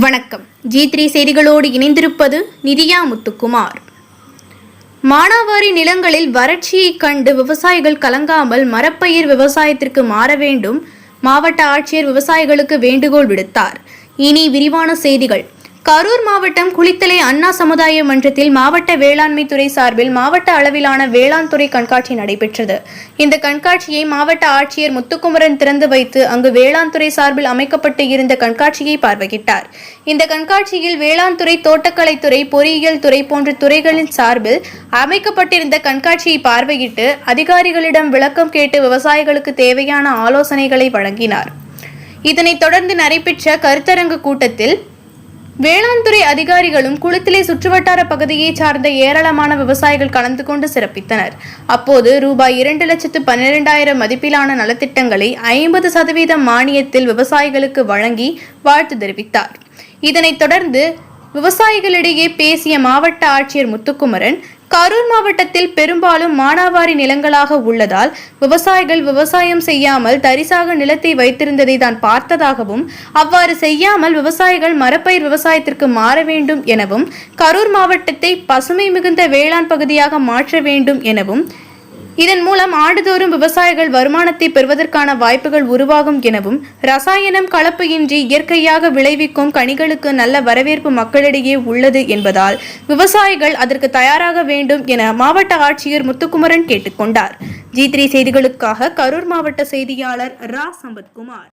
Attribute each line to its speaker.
Speaker 1: வணக்கம். G3 செய்திகளோடு இணைந்திருப்பது நிதியா முத்துக்குமார். மானாவாரி நிலங்களில் வறட்சியை கண்டு விவசாயிகள் கலங்காமல் மரப்பயிர் விவசாயத்திற்கு மாற வேண்டும். மாவட்ட ஆட்சியர் விவசாயிகளுக்கு வேண்டுகோள் விடுத்தார். இனி விரிவான செய்திகள். கரூர் மாவட்டம் குளித்தலை அண்ணா சமுதாய மன்றத்தில் மாவட்ட வேளாண்மை துறை சார்பில் மாவட்ட அளவிலான வேளாண் துறை கண்காட்சி நடைபெற்றது. இந்த கண்காட்சியை மாவட்ட ஆட்சியர் முத்துக்குமரன் திறந்து வைத்து அங்கு வேளாண் துறை சார்பில் அமைக்கப்பட்டு இருந்த கண்காட்சியை பார்வையிட்டார். இந்த கண்காட்சியில் வேளாண் துறை, தோட்டக்கலைத்துறை, பொறியியல் துறை போன்ற துறைகளின் சார்பில் அமைக்கப்பட்டிருந்த கண்காட்சியை பார்வையிட்டு அதிகாரிகளிடம் விளக்கம் கேட்டு விவசாயிகளுக்கு தேவையான ஆலோசனைகளை வழங்கினார். இதனைத் தொடர்ந்து நடைபெற்ற கருத்தரங்கு கூட்டத்தில் வேளாண் துறை அதிகாரிகளும் குளித்தலை சுற்றுவட்டார பகுதியை சார்ந்த ஏராளமான விவசாயிகள் கலந்து கொண்டு சிறப்பித்தனர். அப்போது ரூபாய் 2,12,000 மதிப்பிலான நலத்திட்டங்களை 50% மானியத்தில் விவசாயிகளுக்கு வழங்கி வாழ்த்து தெரிவித்தார். இதனைத் தொடர்ந்து விவசாயிகளிடையே பேசிய மாவட்ட ஆட்சியர் முத்துக்குமரன், கரூர் மாவட்டத்தில் பெரும்பாலும் மானாவாரி நிலங்களாக உள்ளதால் விவசாயிகள் விவசாயம் செய்யாமல் தரிசாக நிலத்தை வைத்திருந்ததை தான் பார்த்ததாகவும், அவ்வாறு செய்யாமல் விவசாயிகள் மரப்பயிர் விவசாயத்திற்கு மாற வேண்டும் எனவும், கரூர் மாவட்டத்தை பசுமை மிகுந்த வேளாண் பகுதியாக மாற்ற வேண்டும் எனவும், இதன் மூலம் ஆண்டுதோறும் விவசாயிகள் வருமானத்தை பெறுவதற்கான வாய்ப்புகள் உருவாகும் எனவும், ரசாயனம் கலப்பு இன்றி இயற்கையாக விளைவிக்கும் கனிகளுக்கு நல்ல வரவேற்பு மக்களிடையே உள்ளது என்பதால் விவசாயிகள் அதற்கு தயாராக வேண்டும் என மாவட்ட ஆட்சியர் முத்துக்குமரன் கேட்டுக்கொண்டார். G3 செய்திகளுக்காக கரூர் மாவட்ட செய்தியாளர் ரா சம்பத்குமார்.